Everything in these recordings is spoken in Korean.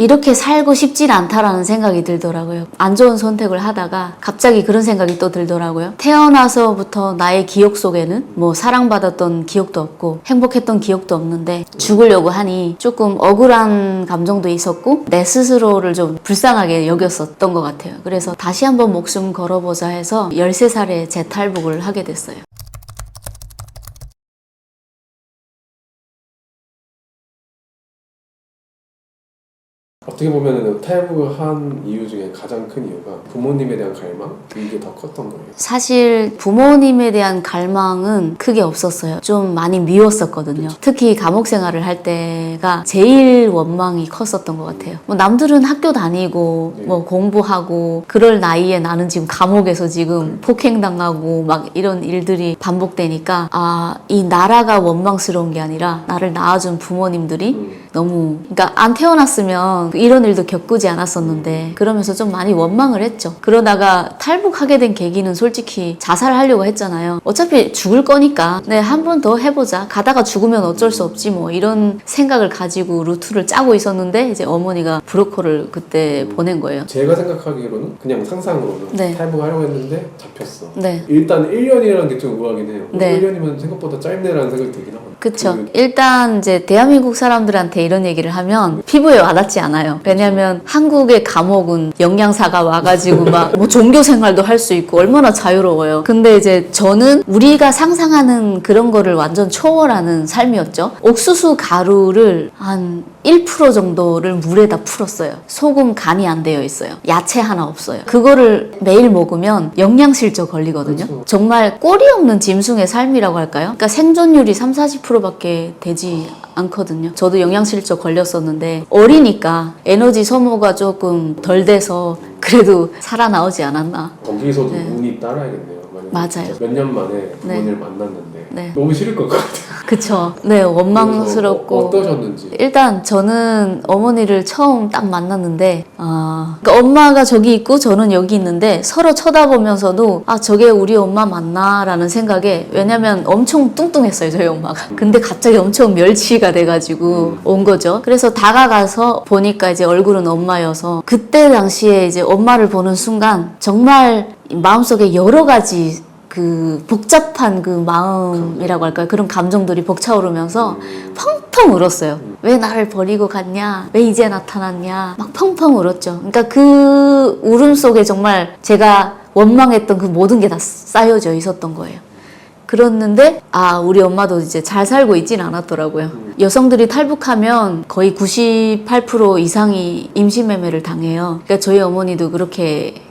이렇게 살고 싶진 않다라는 생각이 들더라고요. 안 좋은 선택을 하다가 갑자기 그런 생각이 또 들더라고요. 태어나서부터 나의 기억 속에는 뭐 사랑받았던 기억도 없고 행복했던 기억도 없는데 죽으려고 하니 조금 억울한 감정도 있었고 내 스스로를 좀 불쌍하게 여겼었던 것 같아요. 그래서 다시 한번 목숨 걸어보자 해서 13살에 재탈북을 하게 됐어요. 어떻게 보면 탈북을 한 이유 중에 가장 큰 이유가 부모님에 대한 갈망? 이게 더 컸던 거예요. 사실 부모님에 대한 갈망은 크게 없었어요. 좀 많이 미웠었거든요. 특히 감옥 생활을 할 때가 제일 원망이 컸었던 것 같아요. 뭐 남들은 학교 다니고 뭐 공부하고 그럴 나이에 나는 지금 감옥에서 지금 폭행당하고 막 이런 일들이 반복되니까 아, 이 나라가 원망스러운 게 아니라 나를 낳아준 부모님들이 너무 그러니까 안 태어났으면 이런 일도 겪지 않았었는데 그러면서 좀 많이 원망을 했죠. 그러다가 탈북하게 된 계기는 솔직히 자살하려고 했잖아요. 어차피 죽을 거니까 네, 한 번 더 해보자. 가다가 죽으면 어쩔 수 없지 뭐 이런 생각을 가지고 루트를 짜고 있었는데 이제 어머니가 브로커를 그때 보낸 거예요. 제가 생각하기로는 그냥 상상으로는 네. 탈북하려고 했는데 잡혔어. 네. 일단 1년이라는 게 좀 우아하긴 해요. 네. 1년이면 생각보다 짧네라는 생각이 들긴 하거든요. 그쵸. 일단 이제 대한민국 사람들한테 이런 얘기를 하면 피부에 와닿지 않아요. 왜냐면 한국의 감옥은 영양사가 와가지고 막 뭐 종교 생활도 할 수 있고 얼마나 자유로워요. 근데 이제 저는 우리가 상상하는 그런 거를 완전 초월하는 삶이었죠. 옥수수 가루를 한 1% 정도를 물에다 풀었어요. 소금 간이 안 되어 있어요. 야채 하나 없어요. 그거를 매일 먹으면 영양실조 걸리거든요. 그렇죠. 정말 꼬리 없는 짐승의 삶이라고 할까요? 그러니까 생존율이 30-40%밖에 되지 않거든요. 저도 영양실조 걸렸었는데 어리니까 에너지 소모가 조금 덜 돼서 그래도 살아나오지 않았나. 거기서도 네. 운이 따라야겠네요. 맞아요. 몇 년 만에 부모님을 네. 만났는데 네. 너무 싫을 것 같아요. 그쵸. 네, 원망스럽고. 어떠셨는지. 일단 저는 어머니를 처음 딱 만났는데 그러니까 엄마가 저기 있고 저는 여기 있는데 서로 쳐다보면서도 아 저게 우리 엄마 맞나 라는 생각에 왜냐면 엄청 뚱뚱했어요 저희 엄마가. 근데 갑자기 엄청 멸치가 돼가지고 온 거죠. 그래서 다가가서 보니까 이제 얼굴은 엄마여서 그때 당시에 이제 엄마를 보는 순간 정말 마음속에 여러 가지 그 복잡한 그 마음이라고 할까요? 그런 감정들이 벅차오르면서 펑펑 울었어요. 왜 나를 버리고 갔냐? 왜 이제 나타났냐? 막 펑펑 울었죠. 그러니까 그 울음 속에 정말 제가 원망했던 그 모든 게 다 쌓여져 있었던 거예요. 그랬는데 아 우리 엄마도 이제 잘 살고 있진 않았더라고요. 여성들이 탈북하면 거의 98% 이상이 임신매매를 당해요. 그러니까 저희 어머니도 그렇게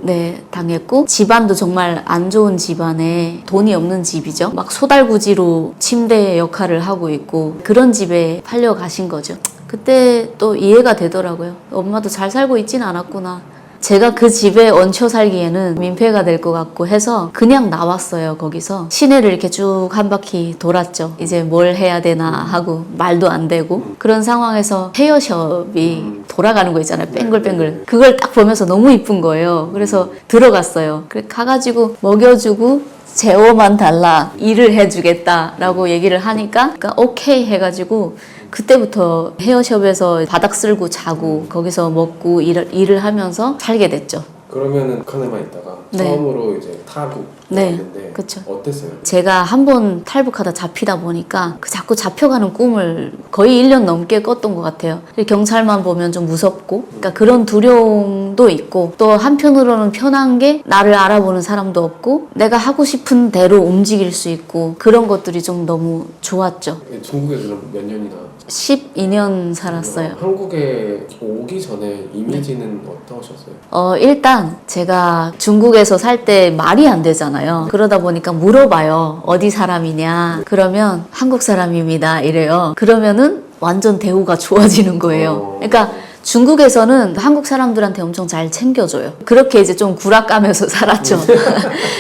네, 당했고 집안도 정말 안 좋은 집안에 돈이 없는 집이죠. 막 소달구지로 침대 역할을 하고 있고 그런 집에 팔려 가신 거죠. 그때 또 이해가 되더라고요. 엄마도 잘 살고 있진 않았구나. 제가 그 집에 얹혀 살기에는 민폐가 될 것 같고 해서 그냥 나왔어요. 거기서 시내를 이렇게 쭉 한 바퀴 돌았죠. 이제 뭘 해야 되나 하고 말도 안 되고 그런 상황에서 헤어숍이 돌아가는 거 있잖아요. 뱅글뱅글. 그걸 딱 보면서 너무 이쁜 거예요. 그래서 들어갔어요. 그래 가가지고 먹여주고 재워만 달라. 일을 해주겠다라고 얘기를 하니까 그러니까 오케이 해가지고 그때부터 헤어숍에서 바닥 쓸고 자고 거기서 먹고 일을 하면서 살게 됐죠. 그러면은 북한에만 있다가 네. 처음으로 이제 타북 네, 했는데 그쵸. 어땠어요? 제가 한 번 탈북하다 잡히다 보니까 그 자꾸 잡혀가는 꿈을 거의 1년 넘게 꿨던 것 같아요. 경찰만 보면 좀 무섭고 그러니까 그런 두려움도 있고 또 한편으로는 편한 게 나를 알아보는 사람도 없고 내가 하고 싶은 대로 움직일 수 있고 그런 것들이 좀 너무 좋았죠. 중국에 그럼 몇 년이나? 12년 살았어요. 한국에 오기 전에 이미지는 어떠셨어요? 일단 제가 중국에서 살 때 말이 안 되잖아요. 그러다 보니까 물어봐요. 어디 사람이냐? 그러면 한국 사람입니다. 이래요. 그러면은 완전 대우가 좋아지는 거예요. 그러니까 중국에서는 한국 사람들한테 엄청 잘 챙겨줘요. 그렇게 이제 좀 구락 까면서 살았죠.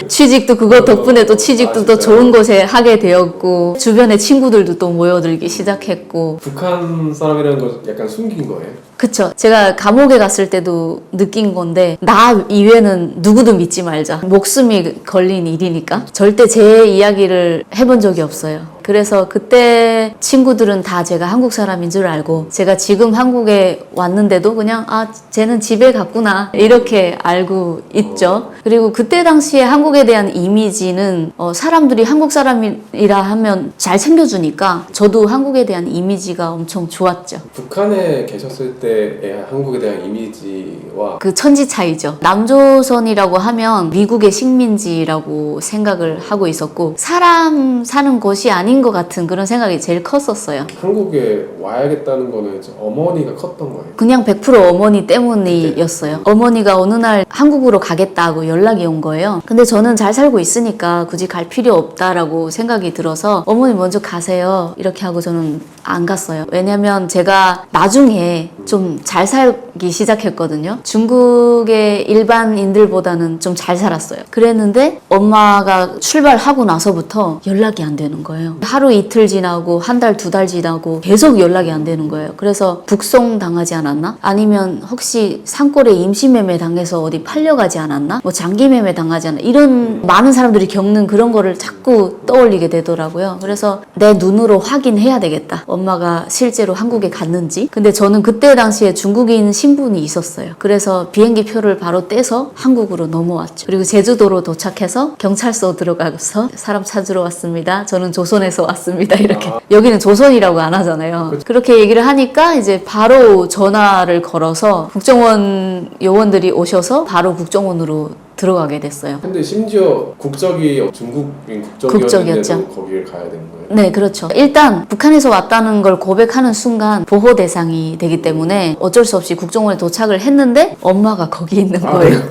취직도 그거 덕분에 또 취직도 또 좋은 곳에 하게 되었고 주변에 친구들도 또 모여들기 시작했고. 북한 사람이라는 걸 약간 숨긴 거예요? 그쵸. 제가 감옥에 갔을 때도 느낀 건데 나 이외에는 누구도 믿지 말자. 목숨이 걸린 일이니까 절대 제 이야기를 해본 적이 없어요. 그래서 그때 친구들은 다 제가 한국 사람인 줄 알고 제가 지금 한국에 왔는데도 그냥 아 쟤는 집에 갔구나 이렇게 알고 있죠. 그리고 그때 당시에 한국에 대한 이미지는 사람들이 한국 사람이라 하면 잘 챙겨주니까 저도 한국에 대한 이미지가 엄청 좋았죠. 북한에 계셨을 때의 한국에 대한 이미지와 그 천지 차이죠. 남조선이라고 하면 미국의 식민지라고 생각을 하고 있었고 사람 사는 곳이 아닌 것 같은 그런 생각이 제일 컸었어요. 한국에 와야겠다는 거는 이제 어머니가 컸던 거예요. 그냥 100% 어머니 때문이었어요. 어머니가 어느 날 한국으로 가겠다고 연락이 온 거예요. 근데 저는 잘 살고 있으니까 굳이 갈 필요 없다라고 생각이 들어서 어머니 먼저 가세요 이렇게 하고 저는 안 갔어요. 왜냐면 제가 나중에 좀 잘 살기 시작했거든요. 중국의 일반인들보다는 좀 잘 살았어요. 그랬는데 엄마가 출발하고 나서부터 연락이 안 되는 거예요. 하루 이틀 지나고 한 달, 두 달 지나고 계속 연락이 안 되는 거예요. 그래서 북송 당하지 않았나? 아니면 혹시 산골에 임시매매 당해서 어디 팔려가지 않았나? 뭐 장기매매 당하지 않았나? 이런 많은 사람들이 겪는 그런 거를 자꾸 떠올리게 되더라고요. 그래서 내 눈으로 확인해야 되겠다. 엄마가 실제로 한국에 갔는지. 근데 저는 그때 당시에 중국인 신분이 있었어요. 그래서 비행기 표를 바로 떼서 한국으로 넘어왔죠. 그리고 제주도로 도착해서 경찰서 들어가서 사람 찾으러 왔습니다. 저는 조선에서 왔습니다. 이렇게. 여기는 조선이라고 안 하잖아요. 그렇게 얘기를 하니까 이제 바로 전화를 걸어서 국정원 요원들이 오셔서 바로 국정원으로 들어가게 됐어요. 근데 심지어 국적이 중국인 국적이었는데도 거기를 가야 되는 거예요? 네, 그렇죠. 일단 북한에서 왔다는 걸 고백하는 순간 보호 대상이 되기 때문에 어쩔 수 없이 국정원에 도착을 했는데 엄마가 거기 있는 거예요.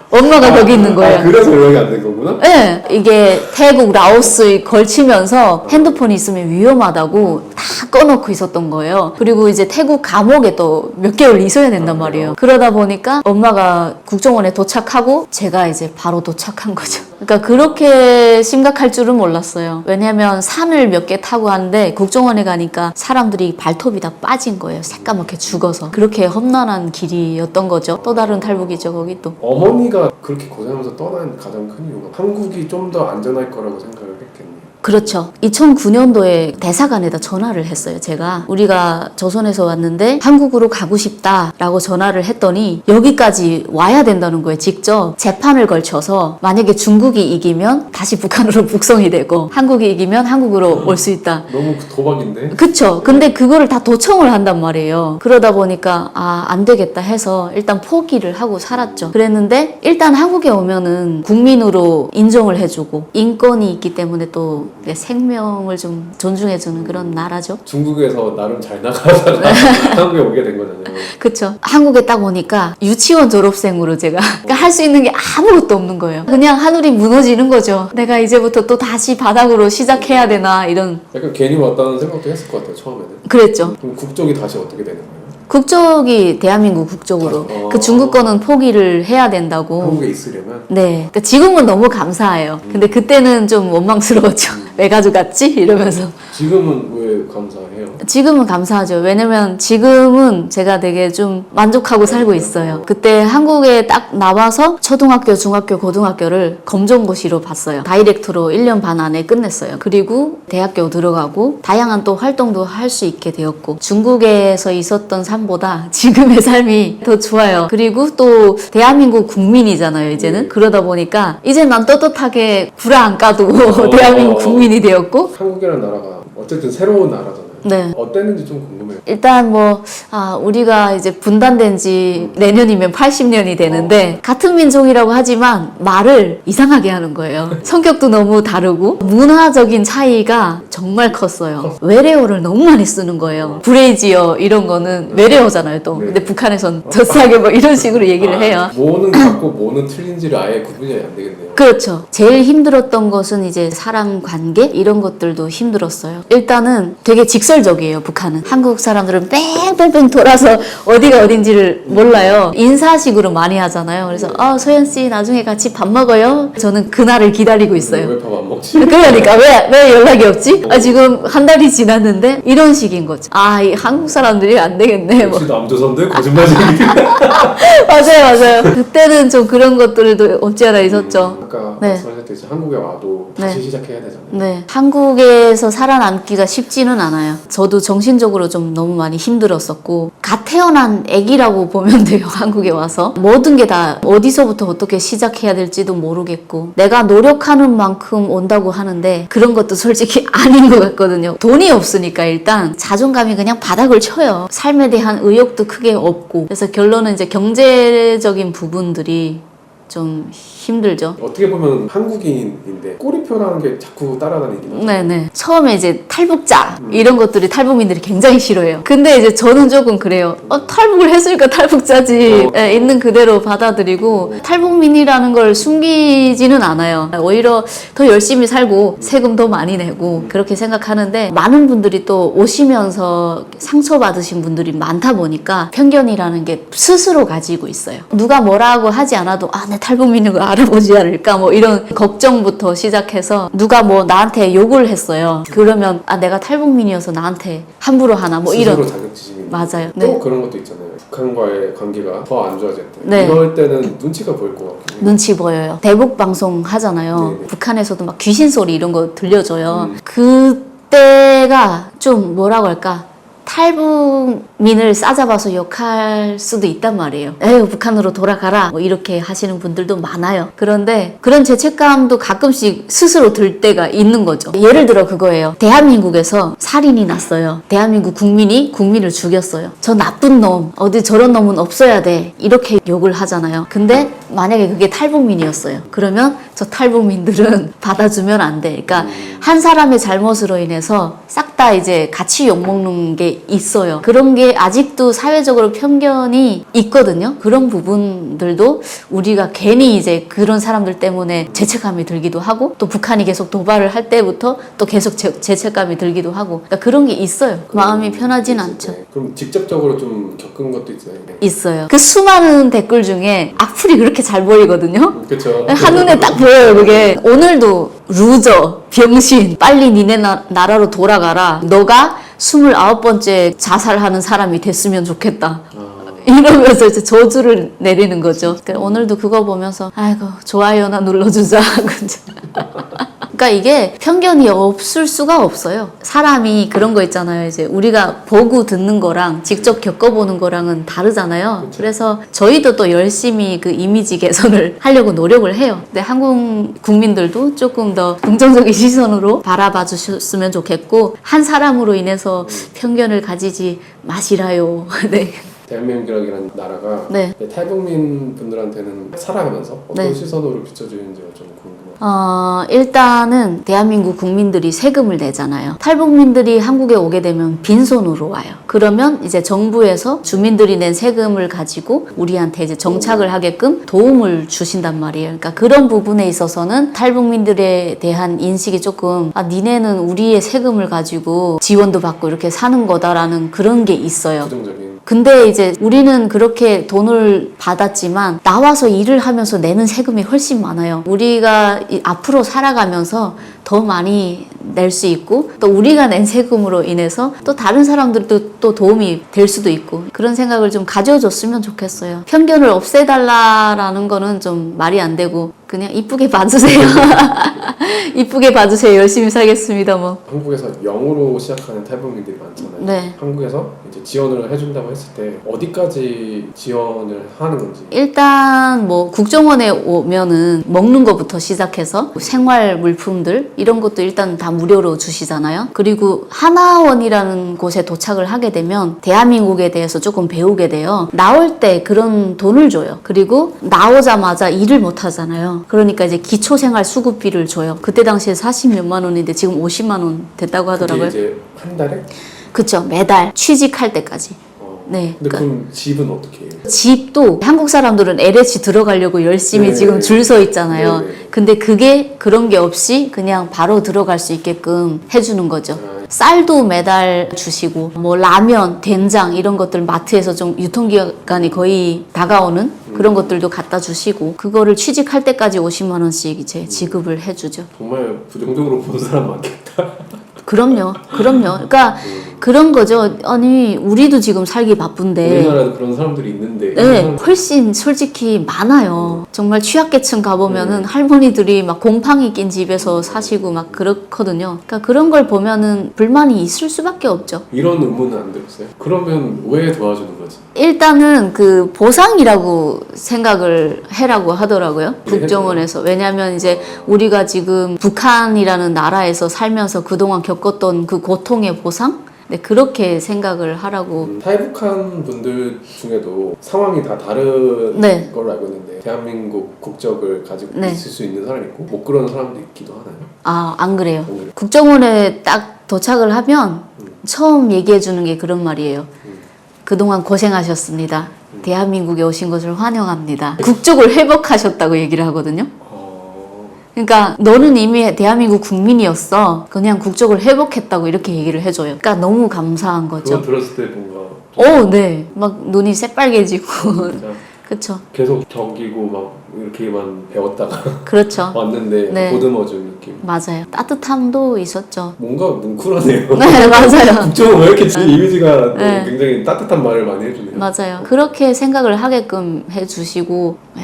엄마가 거기 있는 거예요. 그래서 연락이 안 된 거구나? 네, 이게 태국, 라오스에 걸치면서 핸드폰이 있으면 위험하다고 다 꺼놓고 있었던 거예요. 그리고 이제 태국 감옥에 또 몇 개월 있어야 된단 말이에요. 그러다 보니까 엄마가 국정원에 도착하고 제가 이제 바로 도착한 거죠. 그러니까 그렇게 심각할 줄은 몰랐어요. 왜냐면 산을 몇 개 타고 하는데 국정원에 가니까 사람들이 발톱이 다 빠진 거예요. 새까맣게 죽어서. 그렇게 험난한 길이었던 거죠. 또 다른 탈북이죠, 거기 또. 어머니가 그렇게 고생하면서 떠난 가장 큰 이유가 한국이 좀 더 안전할 거라고 생각을 했겠네요. 그렇죠. 2009년도에 대사관에다 전화를 했어요. 제가 우리가 조선에서 왔는데 한국으로 가고 싶다라고 전화를 했더니 여기까지 와야 된다는 거예요. 직접 재판을 걸쳐서 만약에 중국이 이기면 다시 북한으로 북송이 되고 한국이 이기면 한국으로 올 수 있다. 너무 도박인데? 그쵸. 근데 그거를 다 도청을 한단 말이에요. 그러다 보니까 안 되겠다 해서 일단 포기를 하고 살았죠. 그랬는데 일단 한국에 오면은 국민으로 인정을 해주고 인권이 있기 때문에 또 내 생명을 좀 존중해주는 그런 나라죠. 중국에서 나름 잘 나가다가 한국에 오게 된 거잖아요. 그쵸. 한국에 딱 오니까 유치원 졸업생으로 제가 그러니까 할 수 있는 게 아무것도 없는 거예요. 그냥 하늘이 무너지는 거죠. 내가 이제부터 또 다시 바닥으로 시작해야 되나 이런. 약간 괜히 왔다는 생각도 했을 것 같아요, 처음에는. 그랬죠. 그럼 국적이 다시 어떻게 되는 거예요? 국적이 대한민국 국적으로 그 중국 거는 포기를 해야 된다고. 한국에 있으려면? 네. 그러니까 지금은 너무 감사해요. 근데 그때는 좀 원망스러웠죠. 왜 가져갔지? 이러면서. 지금은 왜 감사해요? 지금은 감사하죠. 왜냐면 지금은 제가 되게 좀 만족하고 살고 있어요. 그때 한국에 딱 나와서 초등학교, 중학교, 고등학교를 검정고시로 봤어요. 다이렉트로 1년 반 안에 끝냈어요. 그리고 대학교 들어가고 다양한 또 활동도 할 수 있게 되었고 중국에서 있었던 삶보다 지금의 삶이 더 좋아요. 그리고 또 대한민국 국민이잖아요, 이제는. 그러다 보니까 이제 난 떳떳하게 불화 안 까도 대한민국 국민이 되었고 한국이라는 나라가 어쨌든 새로운 나라잖아요. 네. 어땠는지 좀 궁금해요. 일단 우리가 이제 분단된 지 내년이면 80년이 되는데 같은 민족이라고 하지만 말을 이상하게 하는 거예요. 성격도 너무 다르고 문화적인 차이가 정말 컸어요. 외래어를 너무 많이 쓰는 거예요. 브레이지어 이런 거는 외래어잖아요 또. 근데 북한에선 더싸게 뭐 이런 식으로 얘기를 해요. 뭐는 같고 뭐는 틀린지를 아예 구분이 안 되겠네요. 그렇죠. 제일 힘들었던 것은 이제 사람 관계 이런 것들도 힘들었어요. 일단은 되게 직설 직설적이에요, 북한은. 한국 사람들은 뺑뺑뺑 돌아서 어디가 어딘지를 몰라요. 인사식으로 많이 하잖아요. 그래서 소연 씨 나중에 같이 밥 먹어요. 저는 그날을 기다리고 있어요. 왜 밥 안 먹지? 그러니까 왜 연락이 없지? 지금 한 달이 지났는데 이런 식인 거죠. 이 한국 사람들이 안 되겠네. 뭐. 역시 남조선들 거짓말쟁이. 맞아요. 그때는 좀 그런 것들도 없지 않아 있었죠. 아까 네. 말씀하셨듯이 한국에 와도 다시 네. 시작해야 되잖아요. 네, 한국에서 살아남기가 쉽지는 않아요. 저도 정신적으로 좀 너무 많이 힘들었었고 갓 태어난 아기라고 보면 돼요. 한국에 와서 모든 게 다 어디서부터 어떻게 시작해야 될지도 모르겠고 내가 노력하는 만큼 온다고 하는데 그런 것도 솔직히 아닌 것 같거든요. 돈이 없으니까 일단 자존감이 그냥 바닥을 쳐요. 삶에 대한 의욕도 크게 없고 그래서 결론은 이제 경제적인 부분들이 좀 힘들죠. 어떻게 보면 한국인인데 꼬리표라는 게 자꾸 따라다니긴 하죠. 네네. 처음에 이제 탈북자 이런 것들이 탈북민들이 굉장히 싫어해요. 근데 이제 저는 조금 그래요. 탈북을 했으니까 탈북자지. 네, 있는 그대로 받아들이고 탈북민이라는 걸 숨기지는 않아요. 오히려 더 열심히 살고 세금 더 많이 내고 그렇게 생각하는데 많은 분들이 또 오시면서 상처받으신 분들이 많다 보니까 편견이라는 게 스스로 가지고 있어요. 누가 뭐라고 하지 않아도 내 탈북민인 거 알아보지 않을까 뭐 이런 걱정부터 시작해서 누가 뭐 나한테 욕을 했어요. 그러면 내가 탈북민이어서 나한테 함부로 하나 뭐 이런. 스스로 자격지심이 맞아요. 또 네. 그런 것도 있잖아요. 북한과의 관계가 더 안 좋아졌다. 네. 이럴 때는 눈치가 보일 것 같아요. 눈치 보여요. 대북 방송 하잖아요. 네네. 북한에서도 막 귀신 소리 이런 거 들려줘요. 그때가 좀 뭐라고 할까? 탈북민을 싸잡아서 욕할 수도 있단 말이에요. 에휴 북한으로 돌아가라 뭐 이렇게 하시는 분들도 많아요. 그런데 그런 죄책감도 가끔씩 스스로 들 때가 있는 거죠. 예를 들어 그거예요. 대한민국에서 살인이 났어요. 대한민국 국민이 국민을 죽였어요. 저 나쁜 놈 어디 저런 놈은 없어야 돼 이렇게 욕을 하잖아요. 근데 만약에 그게 탈북민이었어요. 그러면 저 탈북민들은 받아주면 안 돼. 그러니까 한 사람의 잘못으로 인해서 싹 다 이제 같이 욕먹는 게 있어요. 그런 게 아직도 사회적으로 편견이 있거든요. 그런 부분들도 우리가 괜히 이제 그런 사람들 때문에 죄책감이 들기도 하고 또 북한이 계속 도발을 할 때부터 또 계속 죄책감이 들기도 하고 그러니까 그런 게 있어요. 마음이 편하진 않죠. 네. 그럼 직접적으로 좀 겪은 것도 있어요. 네. 있어요. 그 수많은 댓글 중에 악플이 그렇게 잘 보이거든요. 그렇죠. 한눈에 딱 보여요. 그게 오늘도 루저, 병신, 빨리 니네 나라로 돌아가라. 너가 29번째 자살하는 사람이 됐으면 좋겠다. 이러면서 이제 저주를 내리는 거죠. 그러니까 오늘도 그거 보면서 아이고 좋아요나 눌러주자. 그러니까 이게 편견이 없을 수가 없어요. 사람이 그런 거 있잖아요. 이제 우리가 보고 듣는 거랑 직접 겪어보는 거랑은 다르잖아요. 그쵸. 그래서 저희도 또 열심히 그 이미지 개선을 하려고 노력을 해요. 근데 한국 국민들도 조금 더 긍정적인 시선으로 바라봐 주셨으면 좋겠고 한 사람으로 인해서 편견을 가지지 마시라요. 네. 대한민국이라는 나라가 네. 탈북민 분들한테는 살아가면서 어떤 네. 시선으로 비춰주는지가 좀 궁금해요. 일단은 대한민국 국민들이 세금을 내잖아요. 탈북민들이 한국에 오게 되면 빈손으로 와요. 그러면 이제 정부에서 주민들이 낸 세금을 가지고 우리한테 이제 정착을 하게끔 도움을 주신단 말이에요. 그러니까 그런 부분에 있어서는 탈북민들에 대한 인식이 조금 니네는 우리의 세금을 가지고 지원도 받고 이렇게 사는 거다라는 그런 게 있어요. 부정적인. 근데 이제 우리는 그렇게 돈을 받았지만 나와서 일을 하면서 내는 세금이 훨씬 많아요. 우리가 앞으로 살아가면서 더 많이 낼 수 있고 또 우리가 낸 세금으로 인해서 또 다른 사람들도 또 도움이 될 수도 있고 그런 생각을 좀 가져줬으면 좋겠어요. 편견을 없애달라라는 거는 좀 말이 안 되고 그냥 이쁘게 봐주세요. 이쁘게 봐주세요. 열심히 살겠습니다. 뭐. 한국에서 영어로 시작하는 탈북민들이 많잖아요. 네. 한국에서 이제 지원을 해준다고 했을 때 어디까지 지원을 하는 건지. 일단 뭐 국정원에 오면은 먹는 거부터 시작해서 생활 물품들 이런 것도 일단 다 무료로 주시잖아요. 그리고 하나원이라는 곳에 도착을 하게 되면 대한민국에 대해서 조금 배우게 돼요. 나올 때 그런 돈을 줘요. 그리고 나오자마자 일을 못 하잖아요. 그러니까 이제 기초생활 수급비를 줘요. 그때 당시에 40몇만 원인데 지금 50만 원 됐다고 하더라고요. 그게 이제 한 달에? 그쵸. 매달 취직할 때까지. 네. 근데 그러니까 그럼 집은 어떻게 해요? 집도 한국 사람들은 LH 들어가려고 열심히 네. 지금 줄 서 있잖아요. 네. 근데 그게 그런 게 없이 그냥 바로 들어갈 수 있게끔 해주는 거죠. 쌀도 매달 주시고 뭐 라면, 된장 이런 것들 마트에서 좀 유통기간이 거의 다가오는 그런 것들도 갖다 주시고 그거를 취직할 때까지 50만 원씩 이제 지급을 해주죠. 정말 부정적으로 보는 사람 많겠다. 그럼요. 그러니까 그런 거죠. 아니 우리도 지금 살기 바쁜데 우리나라도 그런 사람들이 있는데 네, 훨씬 솔직히 많아요. 정말 취약계층 가보면은 할머니들이 막 곰팡이 낀 집에서 사시고 막 그렇거든요. 그러니까 그런 걸 보면은 불만이 있을 수밖에 없죠. 이런 의문은 안 들었어요? 그러면 왜 도와주는 거지? 일단은 그 보상이라고 생각을 해라고 하더라고요. 국정원에서. 왜냐하면 이제 우리가 지금 북한이라는 나라에서 살면서 그동안 겪었던 그 고통의 보상? 네, 그렇게 생각을 하라고. 탈북한 분들 중에도 상황이 다 다른 네. 걸로 알고 있는데 대한민국 국적을 가지고 네. 있을 수 있는 사람이 있고 못 그런 사람도 있기도 하나요? 아, 안 그래요. 안 그래요? 국정원에 딱 도착을 하면 처음 얘기해 주는 게 그런 말이에요. 그동안 고생하셨습니다. 대한민국에 오신 것을 환영합니다. 국적을 회복하셨다고 얘기를 하거든요. 그러니까 너는 이미 대한민국 국민이었어. 그냥 국적을 회복했다고 이렇게 얘기를 해줘요. 그러니까 너무 감사한 그거 거죠. 들었을 때 뭔가 네. 막 눈이 새빨개지고. 진짜 그쵸. 계속 적이고 막 이렇게만 배웠다가 그렇죠. 왔는데 네. 보듬어준 느낌. 맞아요. 따뜻함도 있었죠. 뭔가 뭉클하네요. 네, 맞아요. 국정은 왜 이렇게 이미지가 네. 굉장히 따뜻한 말을 많이 해주네요. 맞아요. 그렇게 생각을 하게끔 해주시고, 네.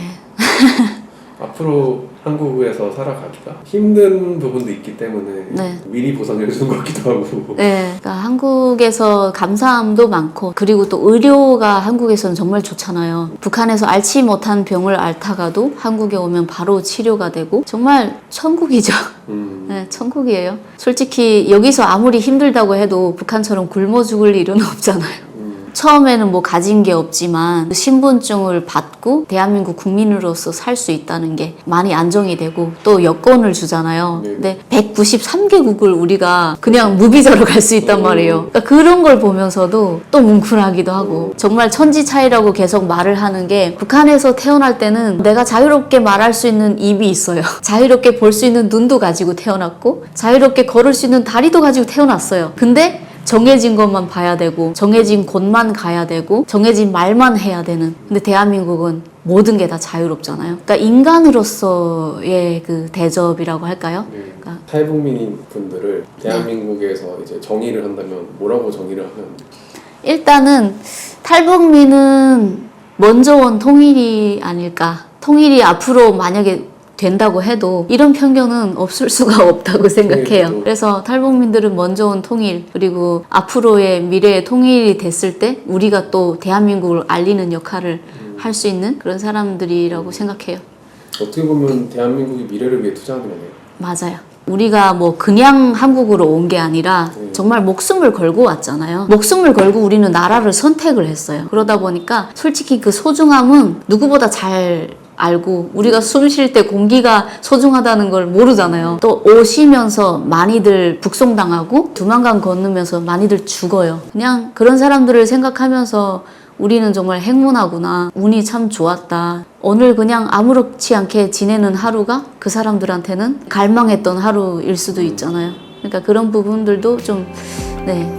앞으로 한국에서 살아가기가 힘든 부분도 있기 때문에 네. 미리 보상해 주는 것 같기도 하고. 네, 그러니까 한국에서 감사함도 많고 그리고 또 의료가 한국에서는 정말 좋잖아요. 북한에서 앓지 못한 병을 앓다가도 한국에 오면 바로 치료가 되고 정말 천국이죠. 네, 천국이에요. 솔직히 여기서 아무리 힘들다고 해도 북한처럼 굶어 죽을 일은 없잖아요. 처음에는 뭐 가진 게 없지만 신분증을 받고 대한민국 국민으로서 살 수 있다는 게 많이 안정이 되고 또 여권을 주잖아요. 네. 근데 193개국을 우리가 그냥 무비자로 갈 수 있단 말이에요. 그러니까 그런 걸 보면서도 또 뭉클하기도 하고 정말 천지 차이라고 계속 말을 하는 게 북한에서 태어날 때는 내가 자유롭게 말할 수 있는 입이 있어요. 자유롭게 볼 수 있는 눈도 가지고 태어났고 자유롭게 걸을 수 있는 다리도 가지고 태어났어요. 근데 정해진 것만 봐야 되고 정해진 곳만 가야 되고 정해진 말만 해야 되는 근데 대한민국은 모든 게 다 자유롭잖아요. 그러니까 인간으로서의 그 대접이라고 할까요? 그러니까 탈북민 분들을 대한민국에서 이제 정의를 한다면 뭐라고 정의를 하면 일단은 탈북민은 먼저 온 통일이 아닐까. 통일이 앞으로 만약에 된다고 해도 이런 편견은 없을 수가 없다고 생각해요. 그래서 탈북민들은 먼저 온 통일 그리고 앞으로의 미래의 통일이 됐을 때 우리가 또 대한민국을 알리는 역할을 할 수 있는 그런 사람들이라고 생각해요. 어떻게 보면 대한민국의 미래를 위해 투자하는 거네요. 맞아요. 우리가 뭐 그냥 한국으로 온 게 아니라 정말 목숨을 걸고 왔잖아요. 목숨을 걸고 우리는 나라를 선택을 했어요. 그러다 보니까 솔직히 그 소중함은 누구보다 잘 알고 우리가 숨 쉴 때 공기가 소중하다는 걸 모르잖아요. 또 오시면서 많이들 북송당하고 두만강 건너면서 많이들 죽어요. 그냥 그런 사람들을 생각하면서 우리는 정말 행운하구나. 운이 참 좋았다. 오늘 그냥 아무렇지 않게 지내는 하루가 그 사람들한테는 갈망했던 하루일 수도 있잖아요. 그러니까 그런 부분들도 좀, 네.